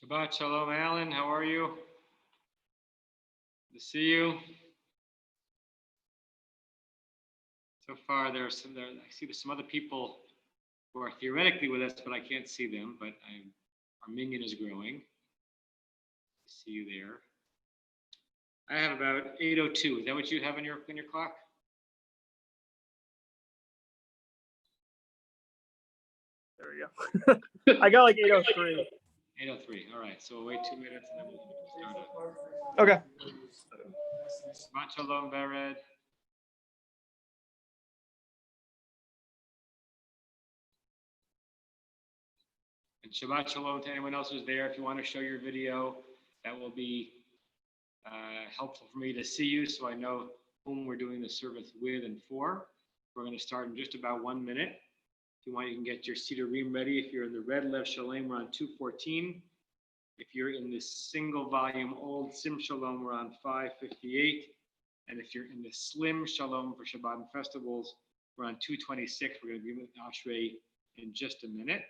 Shabbat Shalom, Alan. How are you? Good to see you. So far, I see there's some other people who are theoretically with us, but I can't see them. But our minion is growing. I see you there. I have about 8:02. Is that what you have in your clock? There we go. I got like 8:03. 8:03. All right. So we'll wait 2 minutes and then we'll start up. Okay. Shabbat Shalom, Vered. And Shabbat Shalom to anyone else who's there. If you want to show your video, that will be helpful for me to see you so I know whom we're doing the service with and for. We're going to start in just about 1 minute. If you want, you can get your Seder Ream ready. If you're in the red Lev Shalom, we're on 214. If you're in this single volume old Sim Shalom, we're on 558. And if you're in the slim Shalom for Shabbat and festivals, we're on 226. We're going to be with Ashrei in just a minute.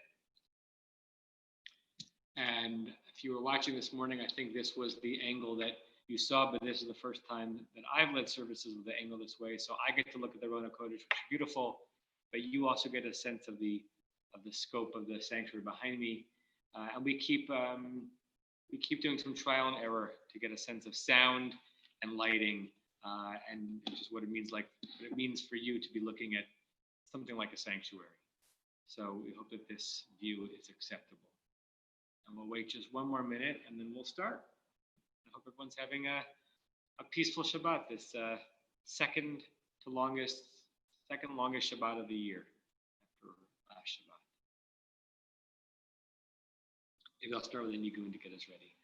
And if you were watching this morning, I think this was the angle that you saw, but this is the first time that I've led services with the angle this way. So I get to look at the Rona Kodesh, which is beautiful. but you also get a sense of the scope of the sanctuary behind me. And we keep doing some trial and error to get a sense of sound and lighting, and just what it means for you to be looking at something like a sanctuary. So we hope that this view is acceptable. And we'll wait just one more minute and then we'll start. I hope everyone's having a peaceful Shabbat, this second longest Shabbat of the year after last Shabbat. Maybe I'll start with a Nigun to get us ready.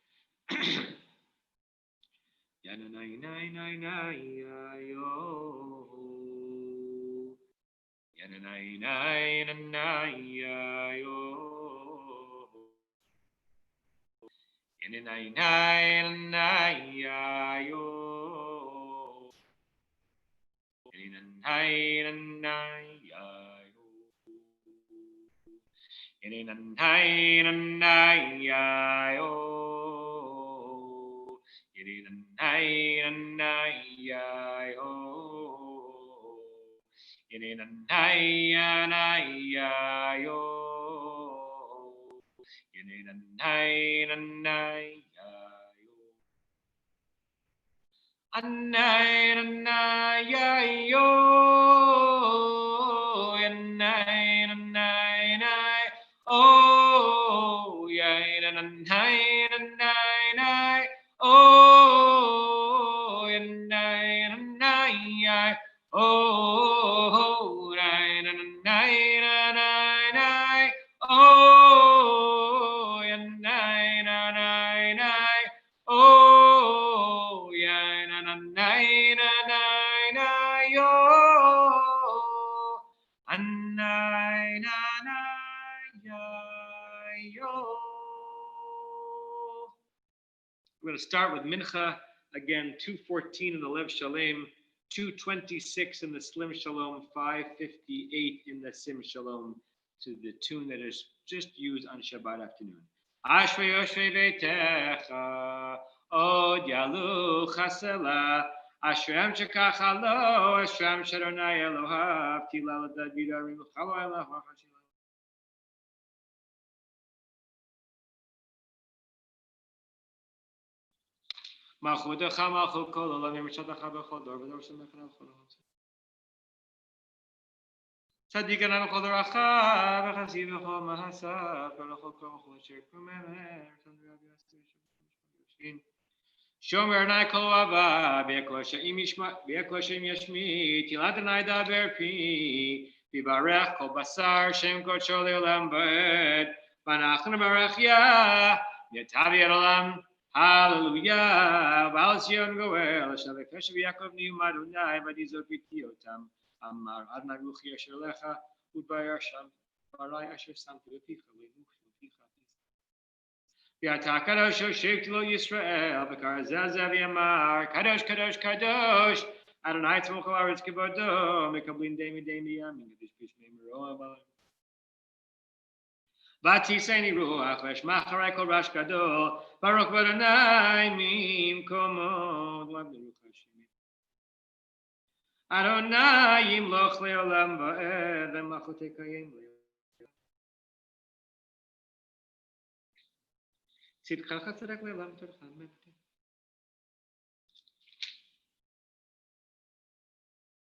We're going to start with Mincha, again, 2:14 in the Lev Shalem, 2:26 in the Slim Shalom, 5:58 in the Sim Shalom, to the tune that is just used on Shabbat afternoon. Ashrei Yoshvei Beitecha, Od Yalu Chasela, Ashrem Shekach Lo, Ashrem Shadonai Elohav, Tilal David Arim Chalo Elohav. Malchutecha Malchut Kol Olamim Shadacha Bechol Dor V'Dor Shemecha Bechol Olam. Tzadikan Bechol Doracha V'Chasiv Bechol Mahasav Bechol Kol Bechol Asher Kumemer Tandri Rabbi Yasser Shomer Nai Kol Ava B'Yekol She'im Yashmi Tilat Nai Daber Pi V'Barech Kol Basar Shem Kodsho Le'Olam Ba'ed V'Anachnu Barech Ya Yetavi Olam Hallelujah. Val Zion Goel, Shavekesha Yaakov Niu Madunai, Vadizot Vitiotam, Amar Adna Ruchi Asher Lecha, Udbayar Sham, Barai Asher Samtu Lepicha, Lemuch Lepicha. Yata Kadosh Yoshev Tilo Yisrael, Bekar Zazav Yamar, Kadosh Kadosh Kadosh, Adonai Tzmoch Haaretz Kevodo, Mekablin Demi Demi Yamin, Kadish Bishmei Meroa Balam. Vatiseni ruach v'shmacharei kol rash gadol Baruch Adonai mimkomo Adonai yimloch le'olam va'ed v'machotei kayim le'olam tzidkacha tzedek le'olam torcha mekti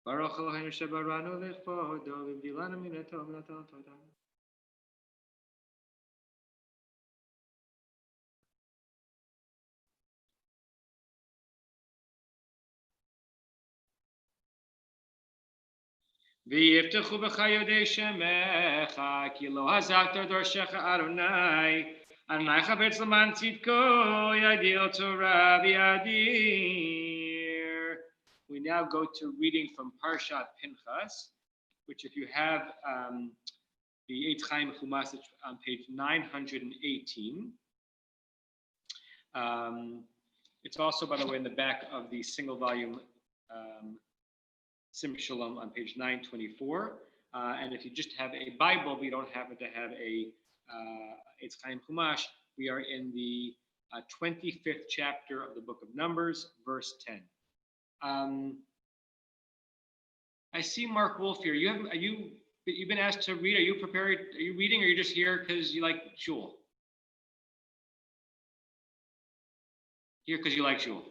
Baruch Eloheinu shebaranu l'chvodo v'vdilanu min hatov v'natan todah. V'yiftechu b'chayodei shemecha ki lo hazakta dorshecha Adonai Adonai chavetz l'man tzidko yadil Torah v'yadir. We now go to reading from Parshat Pinchas, which if you have the Eitz Chaim Chumash on page 918. It's also, by the way, in the back of the single volume Sim Shalom on page 924. And if you just have a Bible, but you don't happen to have a Eitz Chaim Chumash, we are in the 25th chapter of the book of Numbers, verse 10. I see Mark Wolf here. Are you you've been asked to read. Are you prepared? Are you reading, or are you just here because you like shul? Here because you like shul.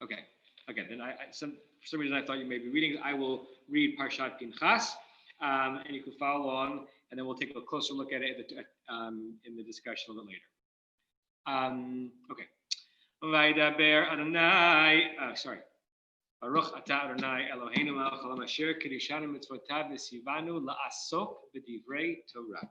Okay. Okay. Then for some reason I thought you may be reading. I will read Parshat Pinchas, and you can follow along, and then we'll take a closer look at it in the discussion a little bit later. Okay. Vaydaber Adonai. Sorry. Baruch atah Adonai Eloheinu melech haolam asher kiddushanu mitzvotav v'sivanu la'asok b'divrei Torah.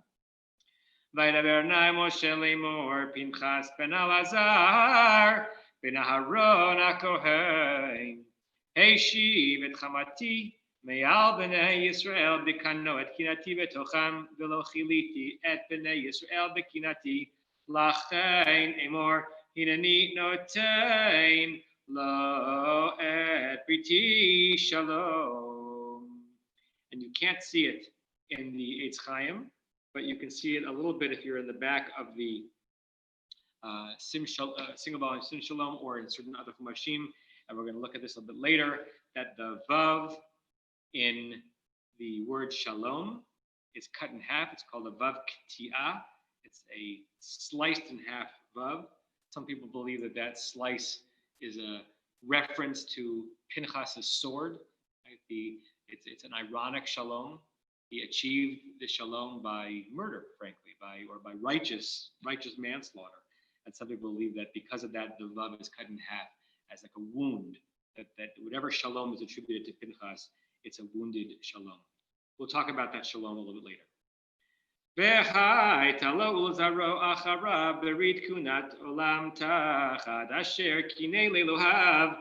Vaydaber Adonai Moshe lemor Pinchas ben Elazar ben Aharon hakohen heishiv et chamati me'al b'nei Yisrael b'kano et kinati b'tocham v'lo chiliti et b'nei Yisrael b'kinati lachein emor hinani notein lo et briti shalom. And you can't see it in the Eitz Chaim, but you can see it a little bit if you're in the back of the single volume Sim Shalom or in certain other Chumashim. And we're going to look at this a little bit later, that the Vav in the word Shalom is cut in half. It's called a Vav K'ti'ah. It's a sliced in half Vav. Some people believe that that slice is a reference to Pinchas's sword. Right? It's an ironic shalom. He achieved the shalom by murder, frankly, by righteous manslaughter. And some people believe that because of that, the vav is cut in half as like a wound. That whatever shalom is attributed to Pinchas, it's a wounded shalom. We'll talk about that shalom a little bit later. V'chai talo ulzaro acharav berit kunat olam tachad asher kinei lelohav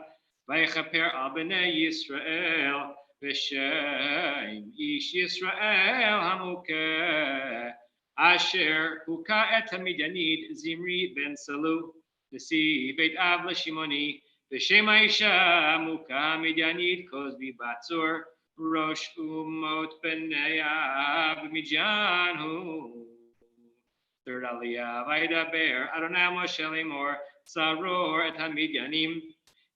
v'yechaper al b'nei Yisrael v'shem ish Yisrael hamukeh asher huka et hamidyanid Zimri ben Salu nesi beit av l'shimoni v'shem ha'isha muka hamidyanid kozbi batzur Rosh Umot B'nei Midyanhu. Third Aliyah, Vaydaber Adonai Moshe lemor Saror et Hamidyanim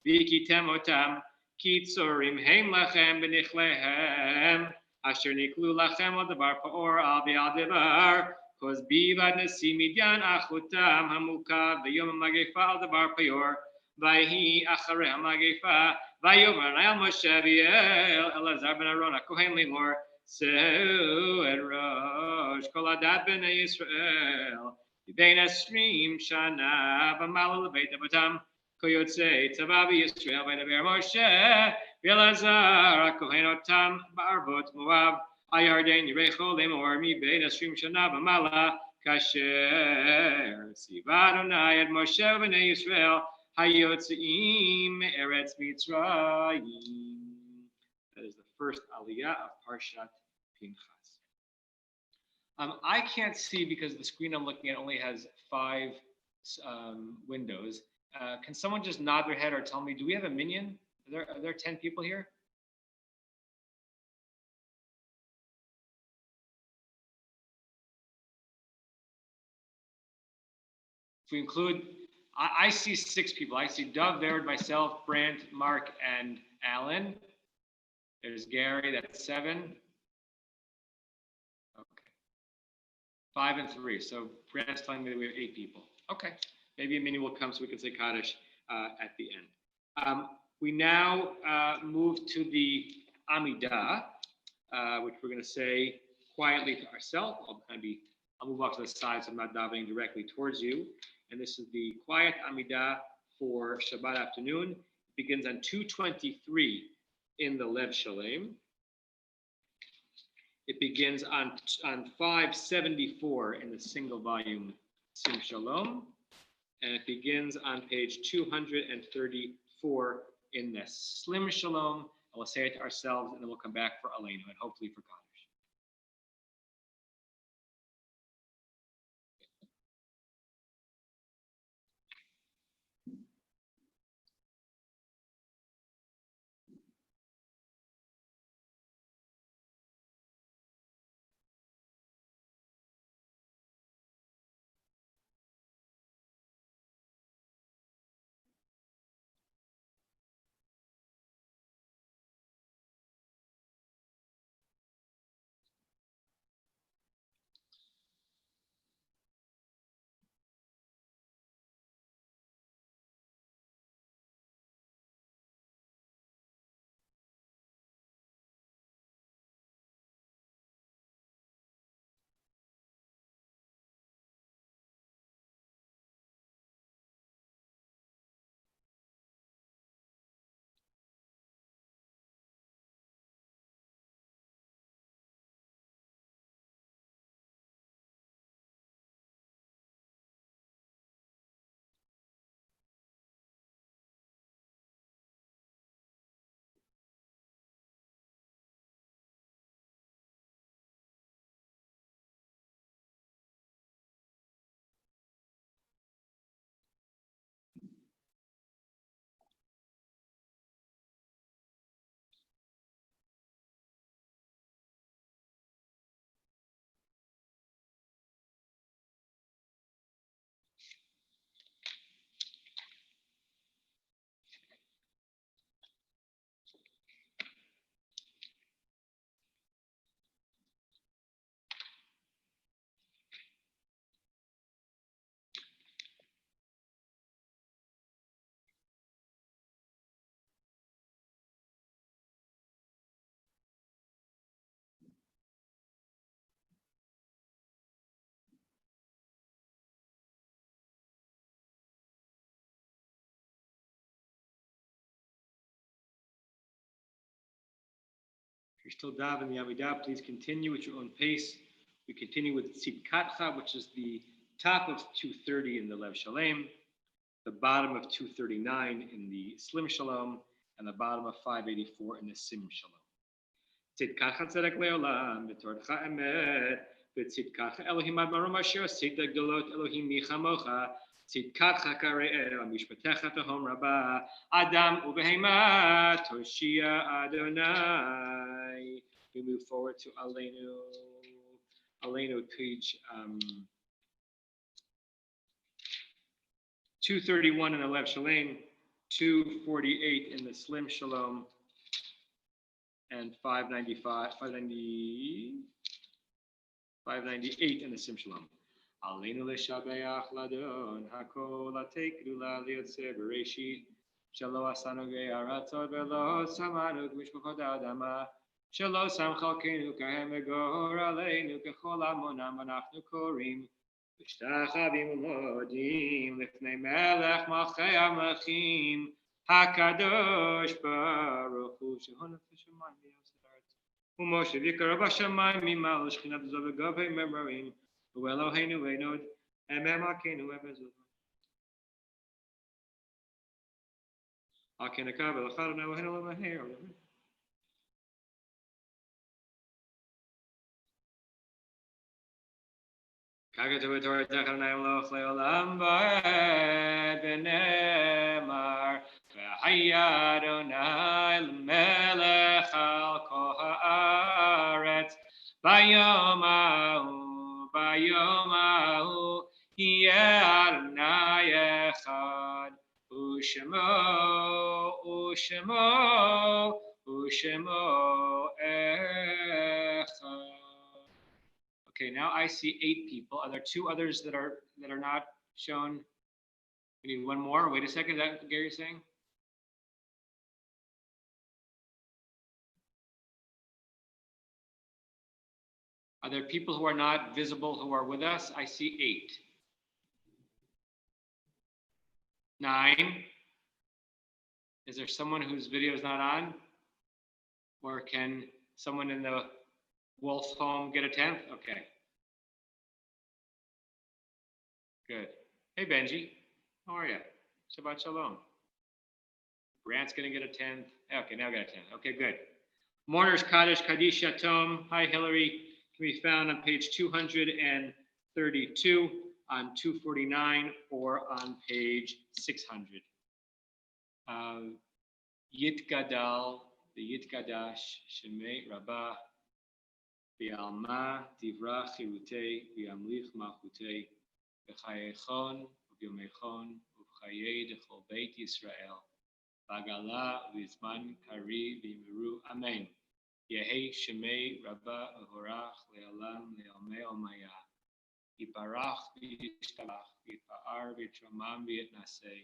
V'kitem otam Kitzorim Heim lachem b'nichlehem Asher niklu lachem al davar pa'or al bi'al devar Kos bivad nesi Midyan achutam Hamuka v'yom ha'magefa al davar pa'or Vayhi acharei ha'magefa Vayomer al Moshe v'el Elazar ben Aaron hakohen lemor Seu et Rosh kol adat b'nei Yisrael V'bein esrim shana v'malal beit avotam koyotzei tzava v'Yisrael v'daber Moshe v'Elazar hakohen otam ba'arvot Moav ayarden yirecho lemor mi'bein esrim shana v'mala kasher tziva Adonai et Moshe v'nei Yisrael Hayotzeim Eretz Mitzrayim. That is the first aliyah of Parshat Pinchas. I can't see because the screen I'm looking at only has 5 windows. Can someone just nod their head or tell me, do we have a minyan? Are there 10 people here? If we include I see 6 people. I see Dov, Vered, myself, Brant, Mark, and Alan. There's Gary, that's 7. Okay. 5 and 3. So Brant's telling me that we have 8 people. Okay. Maybe a mini will come so we can say Kaddish at the end. We now move to the Amidah, which we're going to say quietly to ourselves. I'll move off to the side so I'm not davening directly towards you. And this is the quiet Amidah for Shabbat afternoon. It begins on 223 in the Lev Shalem. It begins on 574 in the single volume Sim Shalom. And it begins on page 234 in the Slim Shalom. And we'll say it to ourselves, and then we'll come back for Aleinu and hopefully for God. you're still davening the Amidah, please continue at your own pace. We continue with Tzidkatcha, which is the top of 230 in the Lev Shalem, the bottom of 239 in the Slim Shalom, and the bottom of 584 in the Sim Shalom. Tzidkatcha tzedek leolam, v'torcha emet, v'tzidkatcha Elohim admarom asher asita gelot Elohim michamocha, tzidkatcha kare'el, mishpatecha tehom rabba, Adam ubehema, toshia Adonai. We move forward to Aleinu page 231 in the Lev Shalem, 248 in the Slim Shalom, and 598 in the Sim Shalom. Aleinu leshabeach ladon hakol atek gdula liyotze bereshit shelo asanu ge'aratzot velo samanu k'mishpachot ha'adama shelo sam chalkenu kahem egor aleinu kechol amonam anachnu korim v'shtachavim u'modim lifnei melech malchei hamlechim hakadosh baruch hu shehonef v'shamayim v'yosef haaretz u'moshe v'yikar b'shamayim mimal shechinat zov v'gavei memorim Eloheinu Einod, Emem Akenu Ebezud. Akenaka Belachad and Eloheinu Lemahir. Kagatu Torah Techanaim Loch Leolam Ba'ed Benemar V'Haya Adonai L'Melech Al Kol Haaretz Bayomahu Bayomahu Yeh Adonai Echad Ushemo Echad. Okay, now I see 8 people. Are there 2 others that are not shown? We need 1 more. Wait a second. Is that what Gary's saying? Are there people who are not visible who are with us? I see 8. 9. Is there someone whose video is not on? Or can someone in the Wolf's home get a 10th? Okay. Good. Hey, Benji. How are you? Shabbat Shalom. Grant's going to get a 10th. Okay, now I got a 10th. Okay, good. Mourners Kaddish Kaddish Yatom. Hi, Hillary. Can be found on page 232, on 249, or on page 600. Yitgadal, the Yitgadash, Shemei Rabbah, V'alma Divra Chirutei, V'amlich Malchutei, V'chayechon, V'yomechon, V'chayei Dechol Beit Yisrael, V'agala V'zman Kari V'imiru. Amen. Yehi Shemei Rabbah Horach Le'alam Le'almei Omaya. Yiparach V'yishtalach V'yipa'ar V'yitramam V'yitnasei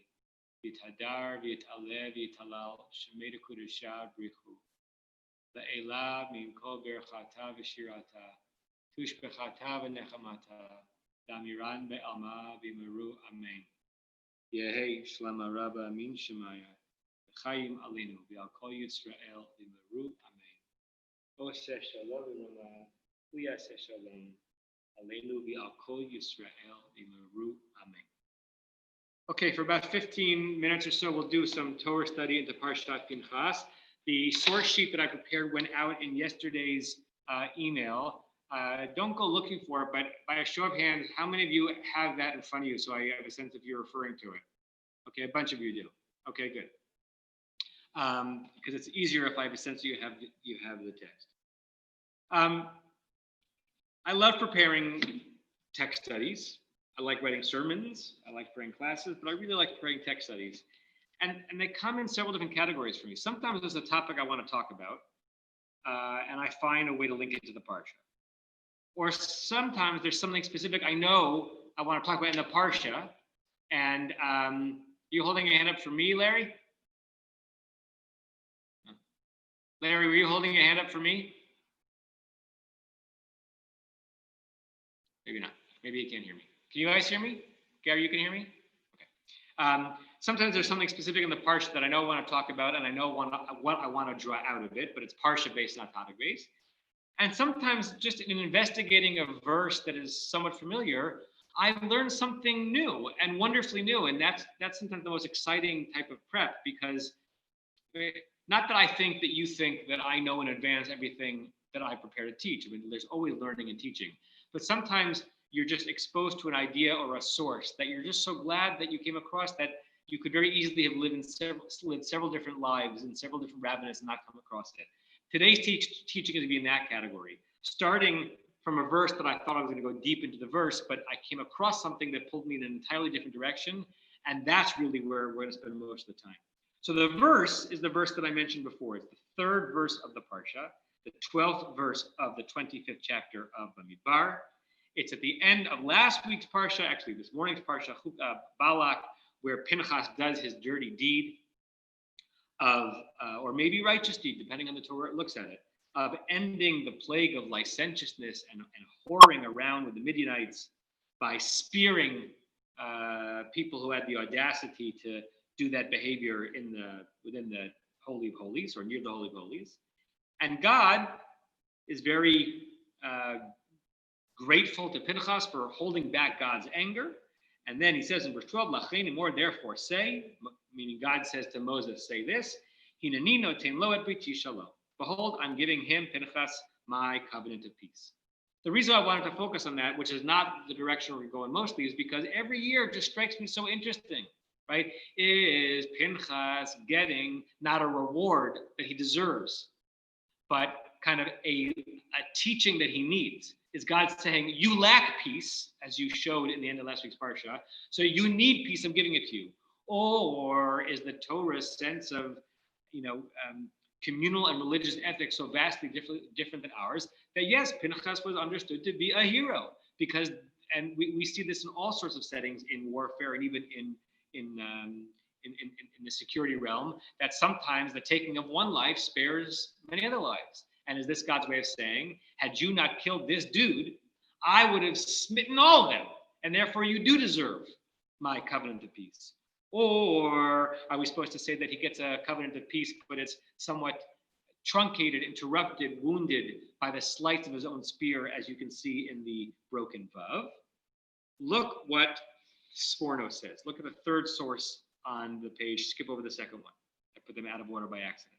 V'yithadar V'yit'aleh V'yitalal Shemei Dekudusha Brichu Le'ela Mimkol Berchata V'shirata Tushbechata V'nechamata Damiran Be'alma V'miru. Amen. Yehi Shlema Rabbah Min Shemaya V'chayim Alinu V'al Kol Yisrael V'miru. Amen. Oseh Shalom V'rama V'yaseh Shalom Aleinu V'al Kol Yisrael V'miru. Amen. Okay, for about 15 minutes or so, we'll do some Torah study into Parshat Pinchas. The source sheet that I prepared went out in yesterday's email. Don't go looking for it, but by a show of hands, how many of you have that in front of you so I have a sense if you're referring to it? Okay, a bunch of you do. Okay, good. Because it's easier if I have a sense that you have the text. I love preparing text studies. I like writing sermons. I like preparing classes, but I really like preparing text studies. And they come in several different categories for me. Sometimes there's a topic I want to talk about, and I find a way to link it to the Parsha. Or sometimes there's something specific I know I want to talk about in the Parsha, and you holding your hand up for me, Larry? Larry, were you holding your hand up for me? Maybe not. Maybe you can't hear me. Can you guys hear me? Gary, you can hear me? Okay. sometimes there's something specific in the parsha that I know I want to talk about, and I know what I want to draw out of it, but it's parsha based, not topic based. And sometimes just in investigating a verse that is somewhat familiar, I learned something new and wonderfully new. And that's sometimes the most exciting type of prep, because not that I think that you think that I know in advance everything that I prepare to teach. I mean, there's always learning and teaching, but sometimes you're just exposed to an idea or a source that you're just so glad that you came across, that you could very easily have lived several different lives in several different rabbinates and not come across it. Today's teaching is going to be in that category, starting from a verse that I thought I was going to go deep into the verse, but I came across something that pulled me in an entirely different direction, and that's really where we're going to spend most of the time. So the verse is the verse that I mentioned before. It's the third verse of the Parsha, the 12th verse of the 25th chapter of Bamidbar. It's at the end of last week's Parsha, actually this morning's Parsha, Balak, where Pinchas does his dirty deed of, or maybe righteous deed, depending on the Torah it looks at it, of ending the plague of licentiousness and whoring around with the Midianites by spearing people who had the audacity to do that behavior within the Holy of Holies or near the Holy of Holies. And God is very grateful to Pinchas for holding back God's anger. And then he says in verse 12, Lacheni more, therefore say, meaning God says to Moses, say this, Hinani noten lo et briti shalom. Behold, I'm giving him, Pinchas, my covenant of peace. The reason I wanted to focus on that, which is not the direction we're going mostly, is because every year it just strikes me so interesting, right? Is Pinchas getting not a reward that he deserves, but kind of a teaching that he needs? Is God saying, you lack peace, as you showed in the end of last week's Parsha, so you need peace, I'm giving it to you? Or is the Torah's sense of, communal and religious ethics so vastly different than ours that yes, Pinchas was understood to be a hero, because, and we see this in all sorts of settings in warfare and even in the security realm, that sometimes the taking of one life spares many other lives. And is this God's way of saying, had you not killed this dude, I would have smitten all of them, and therefore you do deserve my covenant of peace? Or are we supposed to say that he gets a covenant of peace, but it's somewhat truncated, interrupted, wounded by the slice of his own spear, as you can see in the broken vav? Look what Sforno says. Look at the third source on the page. Skip over the second one. I put them out of order by accident.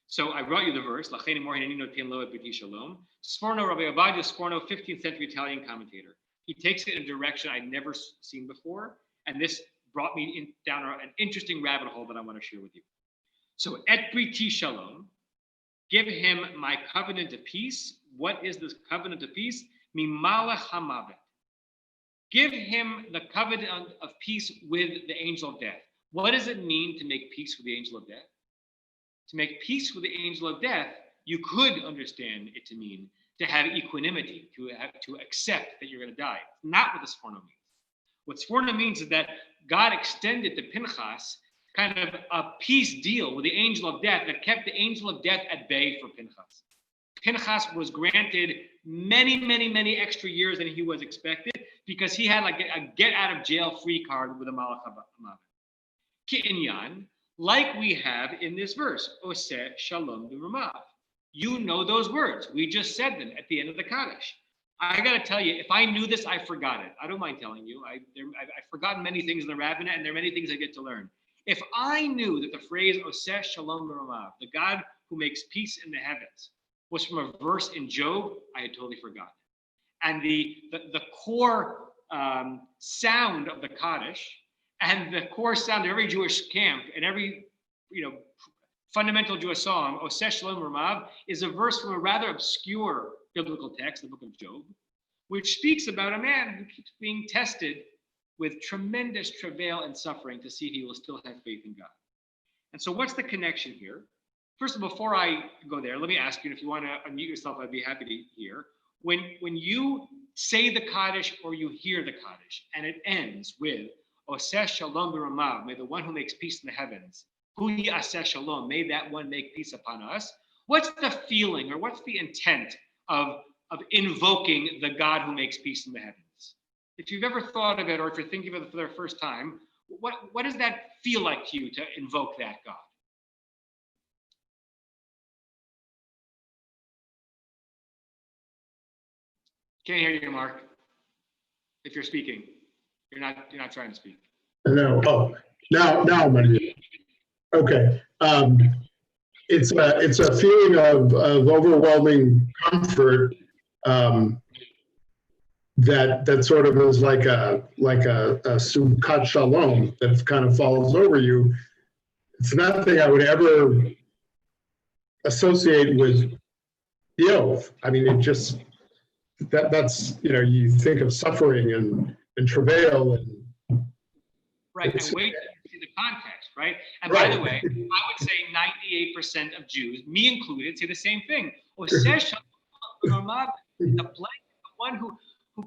So I brought you the verse. Lacheni mor hineni noten lo et briti shalom. Sforno, Rabbi Ovadia Sforno, 15th century Italian commentator. He takes it in a direction I'd never seen before, and this brought me down an interesting rabbit hole that I want to share with you. So, et briti shalom, give him my covenant of peace. What is this covenant of peace? Mimalech hamavet. Give him the covenant of peace with the angel of death. What does it mean to make peace with the angel of death? To make peace with the angel of death, you could understand it to mean to have equanimity, to accept that you're going to die. Not what the Sforno means. What Sforno means is that God extended to Pinchas kind of a peace deal with the angel of death that kept the angel of death at bay for Pinchas. Pinchas was granted many, many, many extra years than he was expected, because he had like a get out of jail free card with a Malach HaMavet. Ki'inyan, like we have in this verse, Oseh Shalom B'Ramav. You know those words. We just said them at the end of the Kaddish. I got to tell you, if I knew this, I forgot it. I don't mind telling you. I've forgotten many things in the rabbinate, and there are many things I get to learn. If I knew that the phrase Oseh Shalom B'Ramav, the God who makes peace in the heavens, was from a verse in Job, I had totally forgotten. And the core sound of the Kaddish, and the core sound of every Jewish camp and every fundamental Jewish song, Oseh Shalom B'Ramav, is a verse from a rather obscure biblical text, the book of Job, which speaks about a man who keeps being tested with tremendous travail and suffering to see if he will still have faith in God. And so what's the connection here? First of all, before I go there, let me ask you, and if you want to unmute yourself, I'd be happy to hear. When you say the Kaddish or you hear the Kaddish, and it ends with Oseh Shalom B'Ramav, may the one who makes peace in the heavens, Hu Yaseh Shalom, may that one make peace upon us. What's the feeling, or what's the intent of invoking the God who makes peace in the heavens? If you've ever thought of it, or if you're thinking of it for the first time, What does that feel like to you to invoke that God? Can't hear you, Mark. If you're speaking, you're not trying to speak. No. Oh, now I'm ready. Okay. It's a feeling of overwhelming comfort that sort of is like a Sukkat Shalom that kind of falls over you. It's nothing I would ever associate with Yov. I mean, it just that's you think of suffering and travail and right. And wait to see the context, right? And right. By the way, I would say 98% of Jews, me included, say the same thing. The one who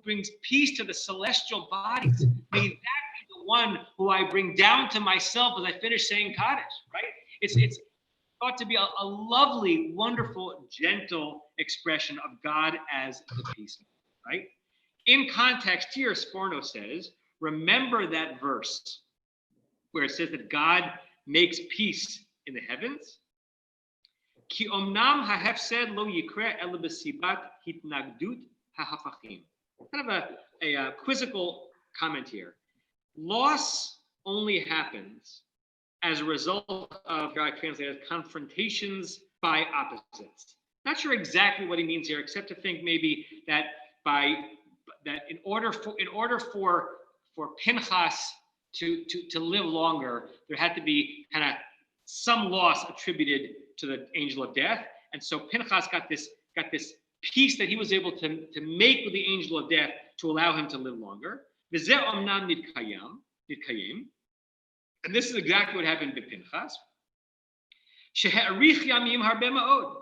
brings peace to the celestial bodies. May that be the one who I bring down to myself as I finish saying Kaddish, right? It's thought to be a lovely, wonderful, gentle expression of God as the peacemaker, right? In context here, Sforno says, remember that verse where it says that God makes peace in the heavens. Ki omnam hahefsed lo yikre ela b'sibat hitnagdut hahafachim. Kind of a quizzical comment here. Loss only happens as a result of, here I translate it, confrontations by opposites. Not sure exactly what he means here, except to think maybe that in order for Pinchas to live longer, there had to be kind of some loss attributed to the angel of death, and so Pinchas got this peace that he was able to make with the angel of death to allow him to live longer. V'zeh omnam nitkayem. And this is exactly what happened to Pinchas. She'arich yamim harbe ma'od.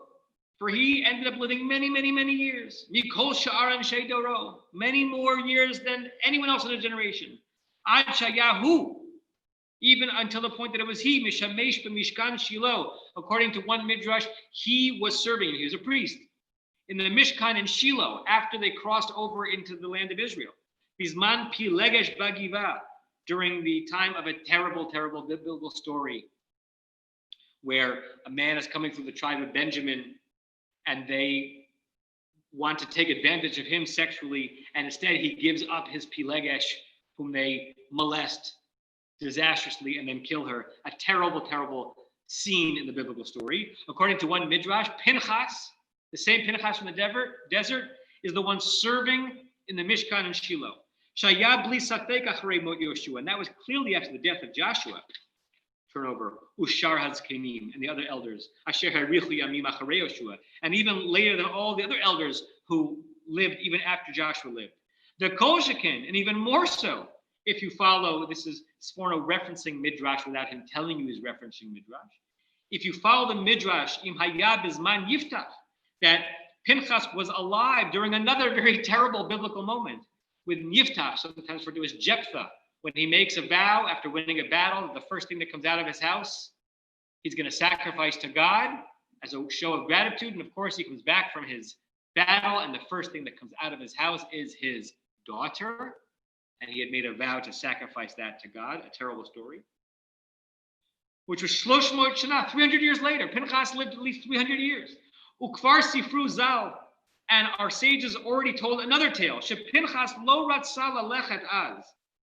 For he ended up living many, many, many years. Mikol sha'ar anshe doro. Many more years than anyone else in the generation. Ad shayahu. Even until the point that it was he, Mishamesh b'mishkan Shiloh. According to one midrash, he was serving, he was a priest, in the Mishkan in Shiloh after they crossed over into the land of Israel. Bizman pilegesh bagiva. During the time of a terrible, terrible biblical story where a man is coming through the tribe of Benjamin and they want to take advantage of him sexually, and instead he gives up his Pilegesh, whom they molest disastrously and then kill her. A terrible, terrible scene in the biblical story. According to one midrash, Pinchas, the same Pinchas from the desert, is the one serving in the Mishkan in Shiloh. And that was clearly after the death of Joshua. Turn over. Ushar Hazkenim and the other elders. And even later than all the other elders who lived even after Joshua lived. The Kolshakin, and even more so, if you follow, this is Sforno referencing Midrash without him telling you he's referencing Midrash. If you follow the Midrash, Im Hayab Bizman Yiftach, that Pinchas was alive during another very terrible biblical moment. With Yiftach, sometimes referred to as Jephthah, when he makes a vow after winning a battle, the first thing that comes out of his house, he's going to sacrifice to God as a show of gratitude. And of course, he comes back from his battle, and the first thing that comes out of his house is his daughter. And he had made a vow to sacrifice that to God, a terrible story. Which was Shlosh Moed Shana, 300 years later. Pinchas lived at least 300 years. Ukvar Sifru Zal. And our sages already told another tale. Pinchas lo ratza lalechet az.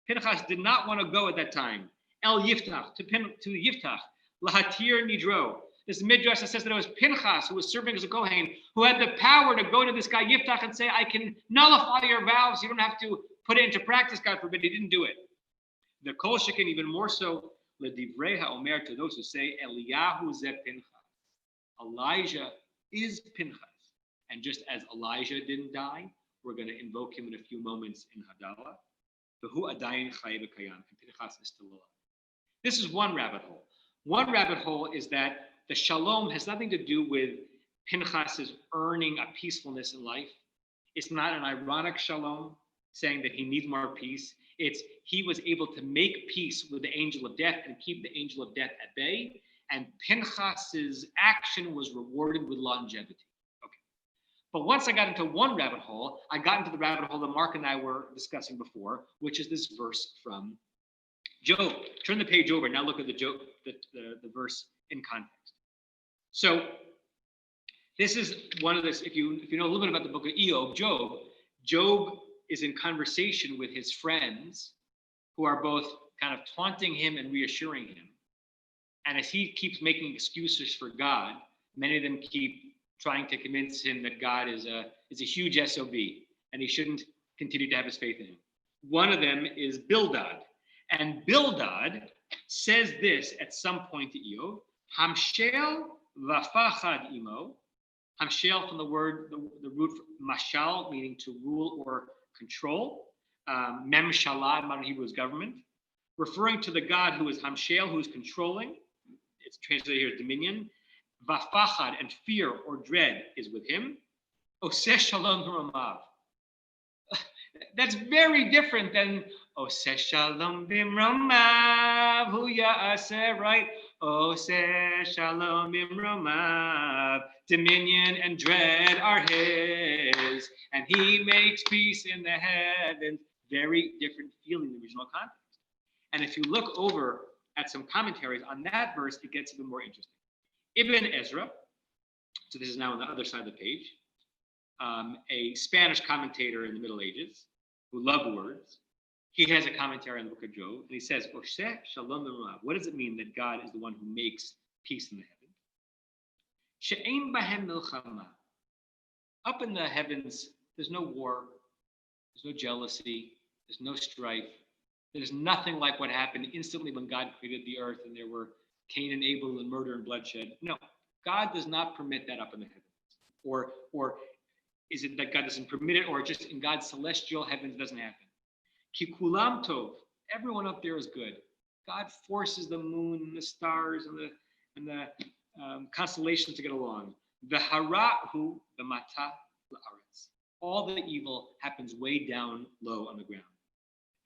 Pinchas did not want to go at that time. El Yiftach, to Yiftach. Lahatir Nidro. This midrash that says that it was Pinchas who was serving as a Kohen, who had the power to go to this guy Yiftach and say, I can nullify your vows. You don't have to put it into practice, God forbid. He didn't do it. The Kol Shekin, even more so, Ledivrei HaOmer, to those who say, Eliyahu ze Pinchas. Elijah is Pinchas. And just as Elijah didn't die, we're going to invoke him in a few moments in Hadalah. V'hu adayin chayev kayam, and Pinchas is still alive. This is one rabbit hole. One rabbit hole is that the shalom has nothing to do with Pinchas's earning a peacefulness in life. It's not an ironic shalom, saying that he needs more peace. It's he was able to make peace with the angel of death and keep the angel of death at bay. And Pinchas's action was rewarded with longevity. But once I got into one rabbit hole, I got into the rabbit hole that Mark and I were discussing before, which is this verse from Job, turn the page over. Now look at the verse in context. So this is one of this. If you know a little bit about the book of Job is in conversation with his friends, who are both kind of taunting him and reassuring him. And as he keeps making excuses for God, many of them keep trying to convince him that God is a huge SOB and he shouldn't continue to have his faith in him. One of them is Bildad. And Bildad says this at some point to Eov, Hamshel v'fachad imo. Hamshel from the word, the root mashal, meaning to rule or control. Mem shalah, modern Hebrew is government. Referring to the God who is Hamshel, who is controlling. It's translated here as dominion. V'fachad, and fear or dread is with him. Oseh shalom b'romav. That's very different than Oseh shalom b'romav, hu ya'aseh, right? Oseh shalom b'romav. Dominion and dread are his, and he makes peace in the heavens. Very different feeling in the original context. And if you look over at some commentaries on that verse, it gets even more interesting. Ibn Ezra, so this is now on the other side of the page, a Spanish commentator in the Middle Ages who loved words. He has a commentary on the book of Job, and he says, Oseh shalom b'romav. What does it mean that God is the one who makes peace in the heavens? She'ein bahem milchama. Up in the heavens, there's no war, there's no jealousy, there's no strife. There's nothing like what happened instantly when God created the earth and there were Cain and Abel and murder and bloodshed. No, God does not permit that up in the heavens. Or is it that God doesn't permit it, or just in God's celestial heavens doesn't happen? Ki kulam tov. Everyone up there is good. God forces the moon and the stars and the constellations to get along. V'hara'hu b'mata la'aretz. All the evil happens way down low on the ground.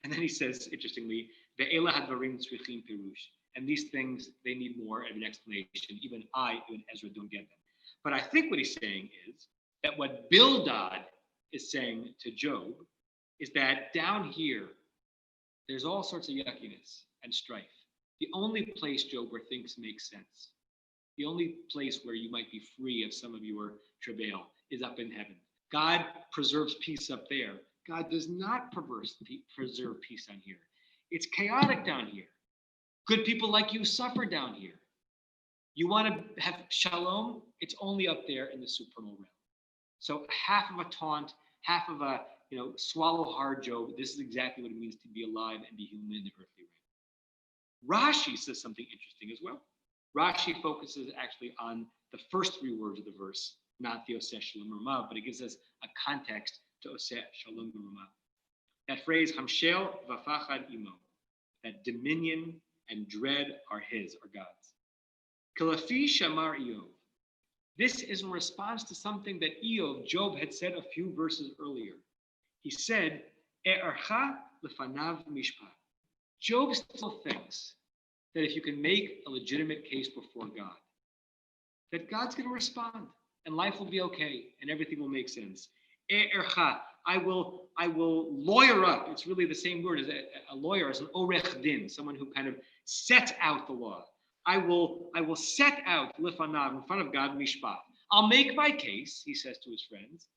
And then he says, interestingly, ve'ela hadvarim tzrichim pirush. And these things, they need more of an explanation. Even Ezra, don't get them. But I think what he's saying is that what Bildad is saying to Job is that down here, there's all sorts of yuckiness and strife. The only place, Job, where things make sense, the only place where you might be free of some of your travail is up in heaven. God preserves peace up there. God does not preserve peace down here. It's chaotic down here. Good people like you suffer down here. You want to have shalom? It's only up there in the supernal realm. So half of a taunt, half of a swallow hard Job. This is exactly what it means to be alive and be human in the earthly realm. Rashi says something interesting as well. Rashi focuses actually on the first three words of the verse, not the Oseh Shalom B'romav, but it gives us a context to Oseh Shalom B'romav. That phrase, Hamshel v'fachad imo, that dominion and dread are his, are God's. Kalafi shamar Eov. This is in response to something that Job had said a few verses earlier. He said, E'archa lefanav mishpat. Job still thinks that if you can make a legitimate case before God, that God's going to respond and life will be okay and everything will make sense. E'ercha, I will lawyer up. It's really the same word as a lawyer, as an orech din, someone who kind of sets out the law. I will set out lifanav, in front of God, mishpat. I'll make my case, he says to his friends.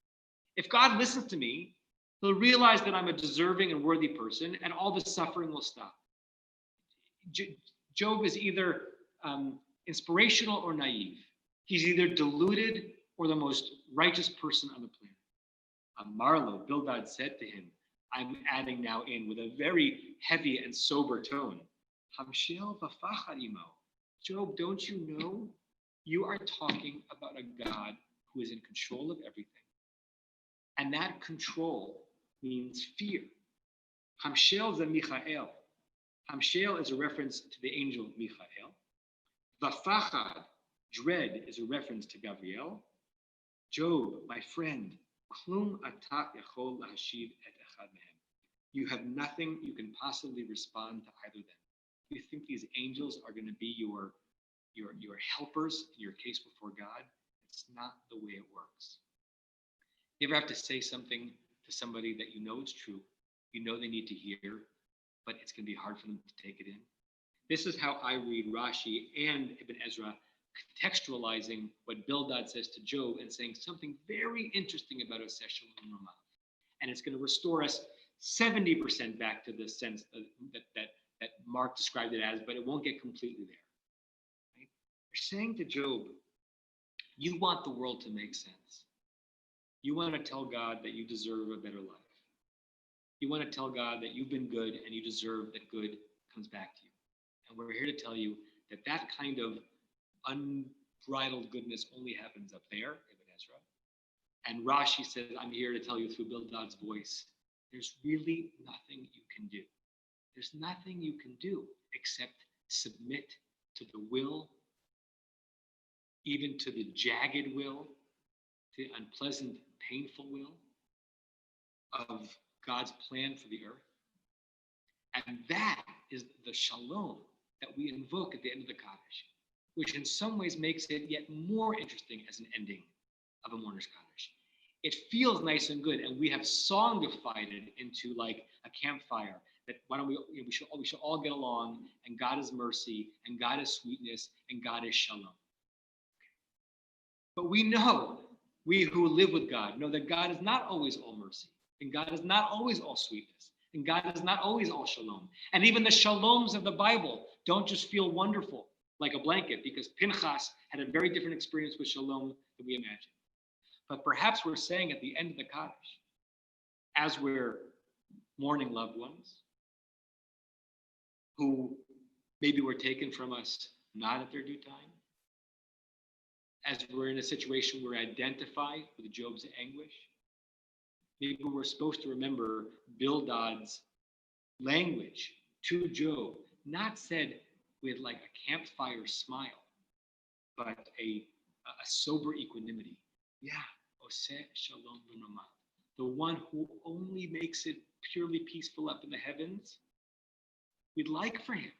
If God listens to me, he'll realize that I'm a deserving and worthy person, and all the suffering will stop. Job is either inspirational or naive. He's either deluded or the most righteous person on the planet. Marlo, Bildad said to him, I'm adding now in with a very heavy and sober tone, Hamshel v'fachad imo. Job, don't you know you are talking about a God who is in control of everything? And that control means fear. Hamshel is Michael. Hamshel is a reference to the angel Michael. V'fachad, dread, is a reference to Gabriel. Job, my friend, klum atat yachol lahashiv et echad mehem. You have nothing you can possibly respond to either of them. You think these angels are going to be your helpers in your case before God? It's not the way it works. You ever have to say something to somebody that you know is true, you know they need to hear, but it's going to be hard for them to take it in. This is how I read Rashi and Ibn Ezra contextualizing what Bildad says to Job and saying something very interesting about Oseh Shalom Ramav. And it's going to restore us 70% back to the sense that Mark described it as, but it won't get completely there. Right? They're saying to Job, you want the world to make sense. You want to tell God that you deserve a better life. You want to tell God that you've been good and you deserve that good comes back to you. And we're here to tell you that that kind of unbridled goodness only happens up there, Ibn Ezra. And Rashi says, I'm here to tell you through Bildad's voice, there's really nothing you can do. There's nothing you can do except submit to the will, even to the jagged will, to the unpleasant, painful will of God's plan for the earth. And that is the shalom that we invoke at the end of the Kaddish, which in some ways makes it yet more interesting as an ending of a mourner's Kaddish. It feels nice and good, and we have songified it into like a campfire that why don't we should all get along, and God is mercy, and God is sweetness, and God is shalom. But we know, we who live with God, know that God is not always all mercy, and God is not always all sweetness, and God is not always all shalom. And even the shaloms of the Bible don't just feel wonderful like a blanket, because Pinchas had a very different experience with shalom than we imagine. But perhaps we're saying at the end of the Kaddish, as we're mourning loved ones who maybe were taken from us not at their due time, as we're in a situation where we identify with Job's anguish, maybe we're supposed to remember Bildad's language to Job, not said with like a campfire smile, but a sober equanimity. Yeah, Oseh Shalom V'Namav, the one who only makes it purely peaceful up in the heavens. We'd like for him,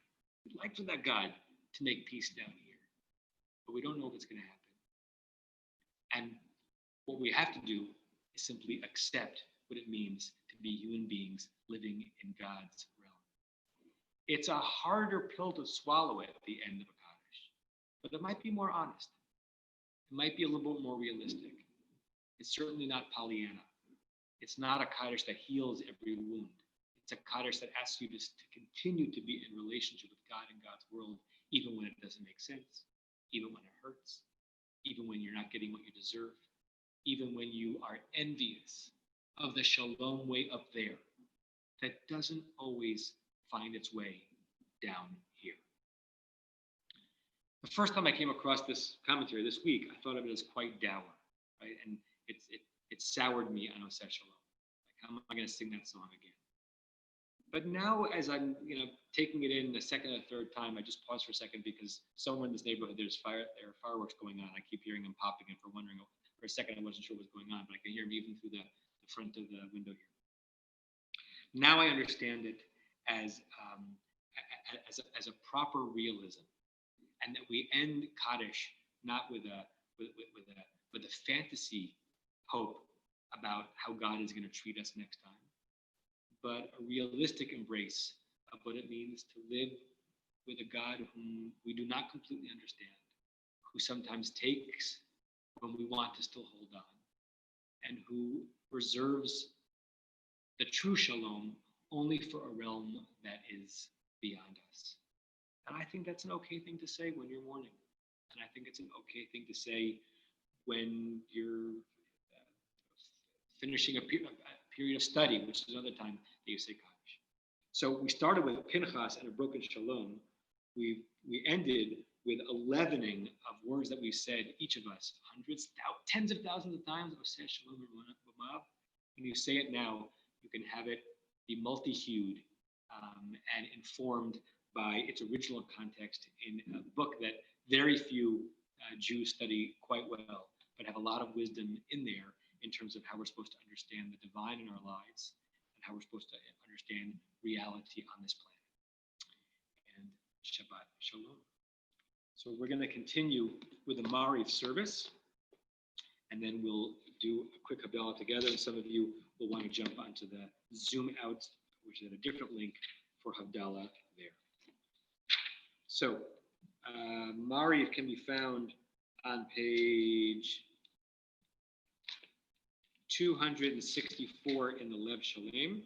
we'd like for that God to make peace down here, but we don't know if it's going to happen. And what we have to do is simply accept what it means to be human beings living in God's realm. It's a harder pill to swallow at the end of a Kaddish, but it might be more honest. It might be a little bit more realistic. It's certainly not Pollyanna. It's not a Kaddish that heals every wound. It's a Kaddish that asks you to continue to be in relationship with God and God's world, even when it doesn't make sense, even when it hurts, even when you're not getting what you deserve, even when you are envious of the shalom way up there that doesn't always find its way down here. The first time I came across this commentary this week, I thought of it as quite dour, right? And it soured me on Oseh Shalom. Like, how am I going to sing that song again? But now, as I'm taking it in the second or third time, I just pause for a second because somewhere in this neighborhood there are fireworks going on. I keep hearing them popping, and for a second I wasn't sure what was going on, but I can hear them even through the front of the window here. Now I understand it as a proper realism, and that we end Kaddish not with a fantasy hope about how God is going to treat us next time, but a realistic embrace of what it means to live with a God whom we do not completely understand, who sometimes takes when we want to still hold on, and who reserves the true shalom only for a realm that is beyond us. And I think that's an okay thing to say when you're mourning. And I think it's an okay thing to say when you're finishing a period of study, which is another time that you say Kaddish. So we started with Pinchas and a broken shalom. We ended with a leavening of words that we've said, each of us, hundreds, tens of thousands of times, Oseh Shalom V'Namav. When you say it now, you can have it be multi-hued and informed by its original context in a book that very few Jews study quite well, but have a lot of wisdom in there in terms of how we're supposed to understand the divine in our lives and how we're supposed to understand reality on this planet. And Shabbat Shalom. So we're going to continue with the Mariv service, and then we'll do a quick Kabbalah together. And some of you will want to jump onto the Zoom out, which is at a different link, for Havdalah there. So, Mariv can be found on page 264 in the Lev Shalem.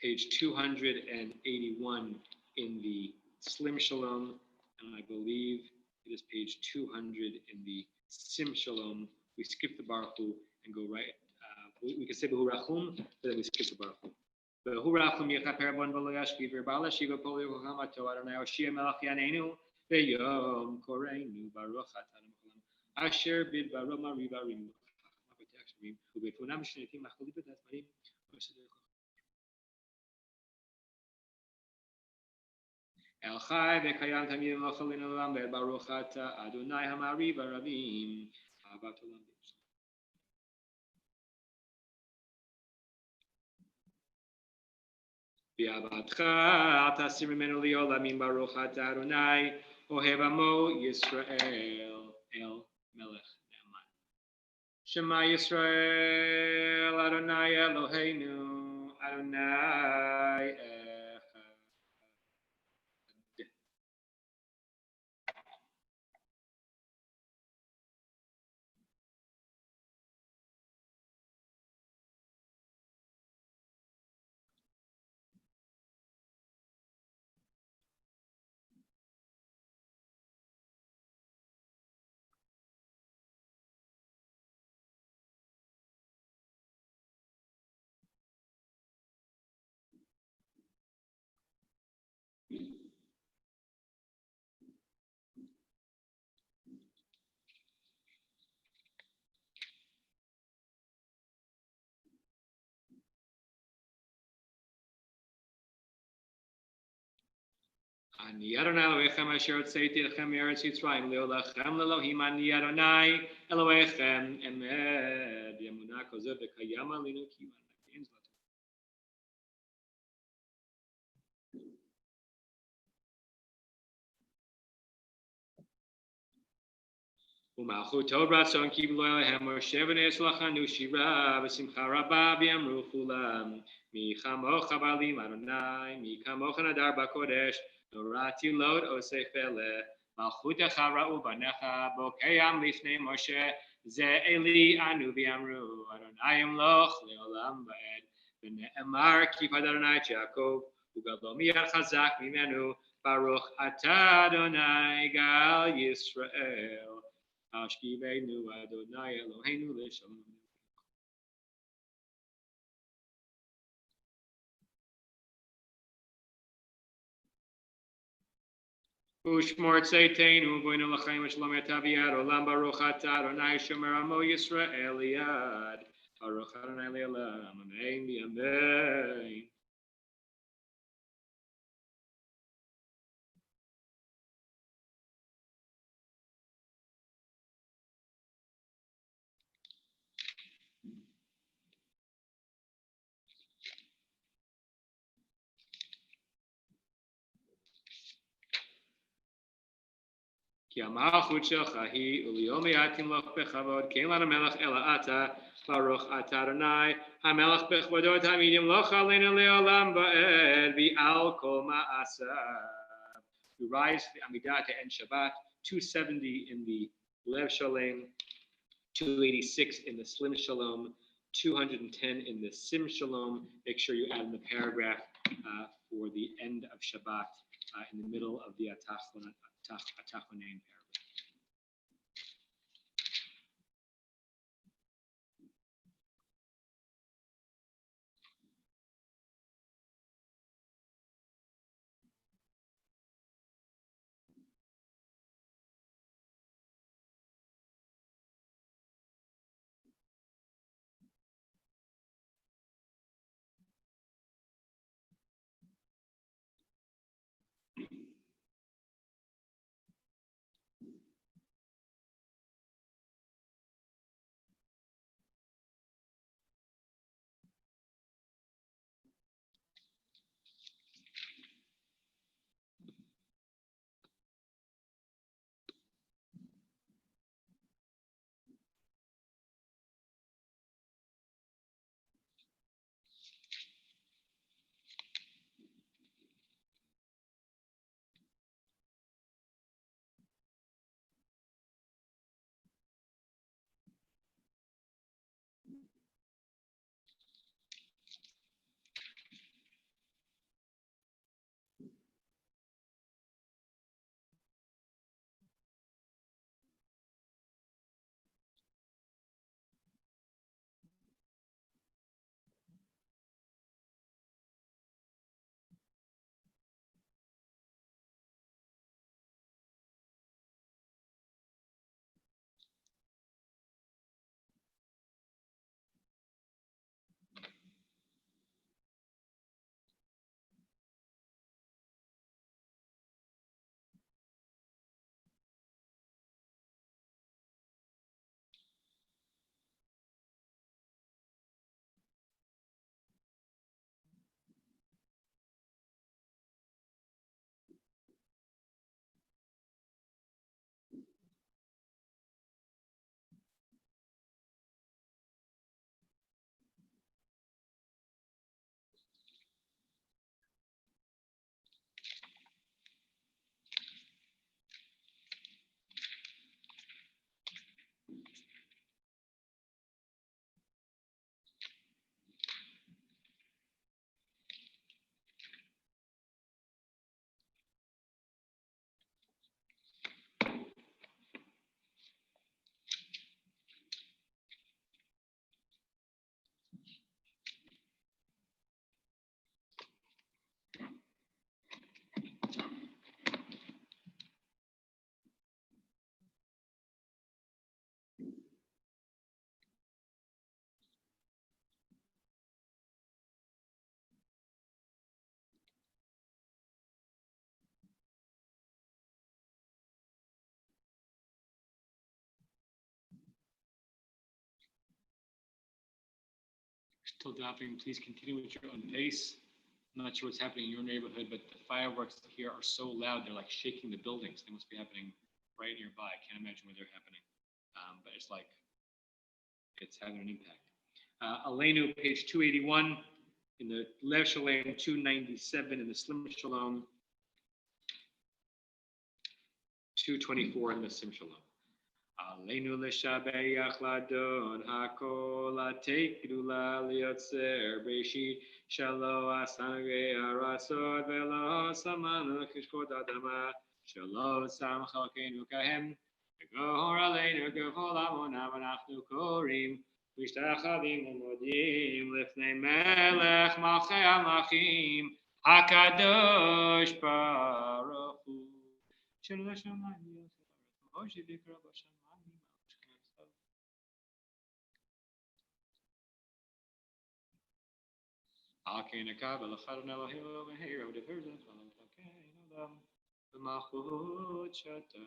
Page 281 in the Slim Shalom, and I believe it is page 200 in the Sim Shalom. We skip the Baruch Hu and go right. We can say Behu Rachum, but then we skip the Baruch Hu. Behu Rachum Yechaper Bon V'lo Yashkiv V'Bala Shiva Poli V'Chamato Adonai Oshia Melach Yaneinu V'Yom Koreinu Baruch Atanam Cholam Asher Bid Baroma Riva Rim U'Befunam Shnetim Macholi B'Dat Marim El Chai V'Kayam Tamim Lochalin Olam V'Baruch Ata Adonai Hamari V'Ravim Ahavat Olam. V'Avatcha Al Tasir Mimenu Li'Olamim Baruch Ata Adonai Ohev Amo Yisrael El Melech Ne'eman. Shema Yisrael Adonai Eloheinu Adonai Echad. Ani Adonai Elohechem asher hotzeiti lechem me'eretz Yitzrayim leolachem lelohim ani Adonai Elohechem emed yemunah kozev v'kayam alinu kiman nagin zlato. U'malchuto ratzon kiblu Elohem Moshe v'neis lachanu shira v'simcha rabba v'yamru chulam mi chamocha ba'alim Adonai mi kamocha nadar b'kodesh Norati Lod Osefele Malchutecha Ra'u Banecha Bokeyam Lifnei Moshe Ze Eli Anu V'Amru Adonai Imloch Leolam Va'ed V'ne'emar Kipad Adonai Yaakov U'Gadol Miyad Chazak Mimenu Baruch Atah Adonai Gal Yisrael Ashkiveinu Adonai Eloheinu L'Shalom. Ushmor Tzeiteinu Voinu L'Chaim V'Shalom Yataviad Olam Baruch Atah Adonai Shomer Amo Yisrael Yad Baruch Adonai Le'olam Amen V'Amen. Ki Malchut Shelcha Hi U'Liyom Yatim Loch Bechavod Kein Lanu Melech Ela Ata Baruch Atah Adonai HaMelech Bechvado Tamidim Loch Aleinu Le'olam Va'ed V'Al Kol Ma'asav. We rise the Amidah to end Shabbat. 270 in the Lev Shalem, 286 in the Slim Shalom, 210 in the Sim Shalom. Make sure you add in the paragraph for the end of Shabbat in the middle of the Atachonain paragraph. Still dropping. Please continue with your own pace. I'm not sure what's happening in your neighborhood, but the fireworks here are so loud, they're like shaking the buildings. They must be happening right nearby. I can't imagine where they're happening. But it's like, it's having an impact. Aleinu, page 281, in the Lev Shalom, 297, in the Slim Shalom, 224 in the Sim Shalom. Aleinu l'shabeach ladon hakol atekdula liotzer b'shit shelo asanu ve'arasot ve'lo samanu kishkot adama shelo sam chalkeinu kahem v'gohor aleinu gevol amonam v'nachnu korim v'shtachavim u'modim lifnei melech malchei hamachim hakadosh baruch hu shelo shamayim Moshe Bikra Bashan. Akena Kabbalah Chadon Elohim and Hero the Virgin the Malchut Shatan.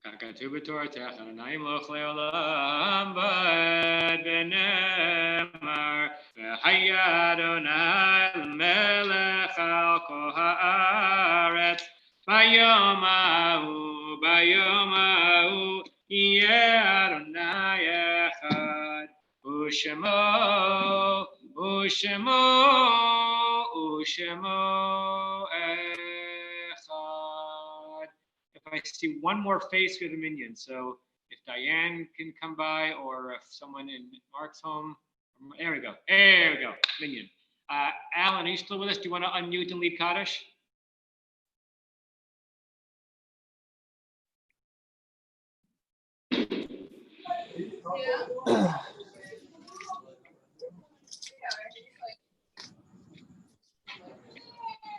Kakatu B'Torah Techanaim Loch Leolam Bad Benemar V'Hayad Onai Melech Al Kol Haaretz Bayom Ahu Yeh Adonai Echad Ushemo Echad. If I see one more face for the minion, so if Diane can come by, or if someone in Mark's home, there we go, minion. Alan, are you still with us? Do you want to unmute and lead Kaddish?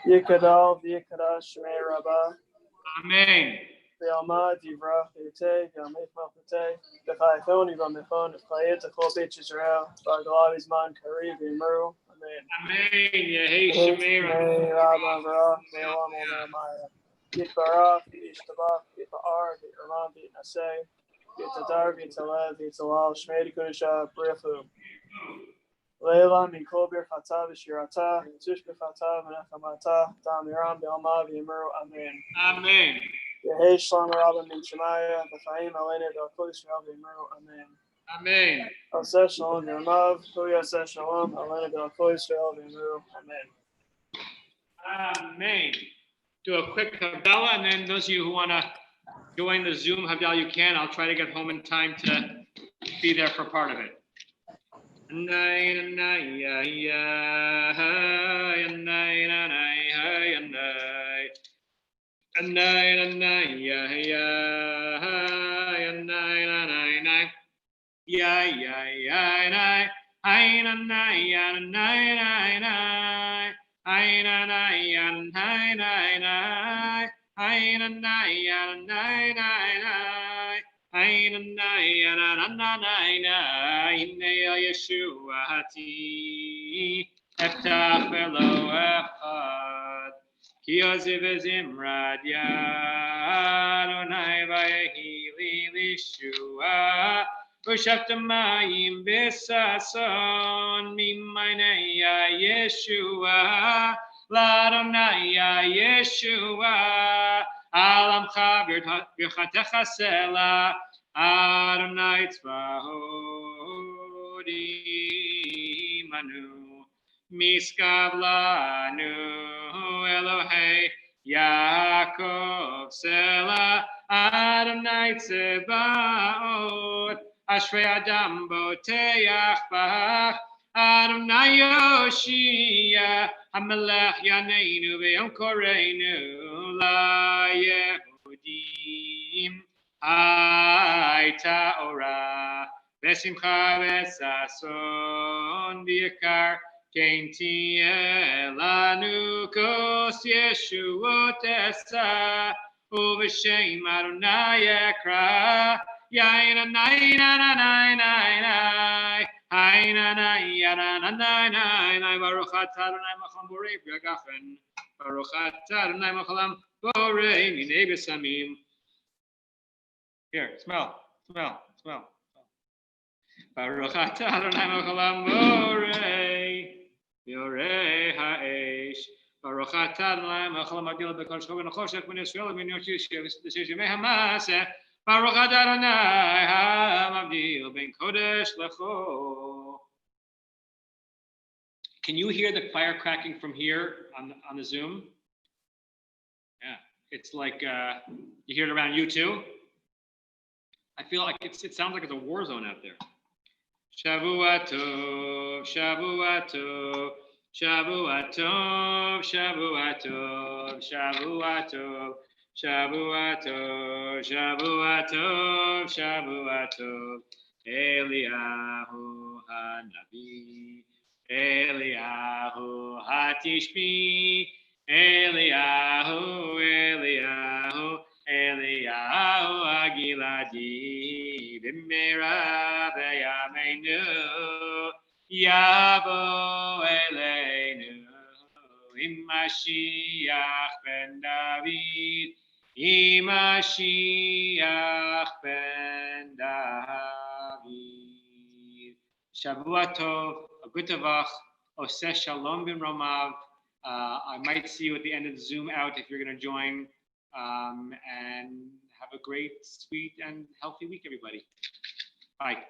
Yikadal, Yikadash, Shmei Rabbah, Amen. Ve'alma, Divrach, Yitei, Ve'almech Malchutei, V'chayachon, Yivamechon, V'chayet, V'chol Beit Yisrael, V'aglav Izman, Kari, V'imru, Amen. Amen. Yehei Shmei Shmei Rabbah, V'rach, Ve'olam, Omer, Yitbarach, Yishtabach, Yitba'ar, Yitramam, Yitnaseh, Yitadar, Yitaleh, Yitalal, Shmei Kodesha, Brichu. Leila Mikol Birchata V'Shirata, Tush B'Chata V'Nechamata, Damiram B'Alma V'Yimru, Amen. Amen. Yehei Shalom Rabba Min Shemaya, V'Chaim Aleinu V'Akol Yisrael V'Yimru, Amen. Amen. Aseh Shalom V'Yamav, Hu Yaseh Shalom, Aleinu V'Akol Yisrael V'Yimru, Amen. Amen. Do a quick Havdalah, and then those of you who want to join the Zoom Havdalah, you can. I'll try to get home in time to be there for part of it. Eftach velo echad, ki oziv zimrad yad, Adonai vayehi li lishua, v'shaftamayim b'sason, mimaynei Yeshua, l'Adonai Yeshua, alamcha birchatecha sela, Adonai tzvahot imanu. Miskav lanu Elohei Yaakov Sela Adonai Tzebaot Ashrei Adam Boteach Bach Adonai Yoshia Hamelech Yaneinu V'Yom Koreinu La Yehudim Hayta Ora V'Simcha V'Sason V'Yikar Kenti elanu kos Yeshuot esa uv'shem Adonai ekra yaina naina naina aina naina naina baruch atah Adonai machem borei v'yagafen baruch atah Adonai machem borei minei besamim. Here, smell. Baruch atah Adonai melech haolam borei ha'esh. Baruch atah Adonai melech haolam magil b'kodesh choven choshech ben Yisrael ben Yoshua l'shesh yemei hamaseh. Baruch atah Adonai ha'magil ben kodesh lecho. Can you hear the fire cracking from here on the Zoom? Yeah, it's like you hear it around you too. I feel like it sounds like it's a war zone out there. Shavua tov, Shavua tov, Shavua tov, Shavua tov, Shavua tov, Shavua tov, Shavua tov, Shavua tov. Eliyahu hanavi, Eliyahu hatishmi, Eliyahu, Eliyahu, Eliyahu agiladi, b'meira v'yameinu, yavo eleinu, Mashiach ben David, Mashiach ben David. Shavua tov, a good tavach, oseh shalom ben Romav. I might see you at the end of the Zoom out if you're going to join. And have a great, sweet, and healthy week, everybody. Bye.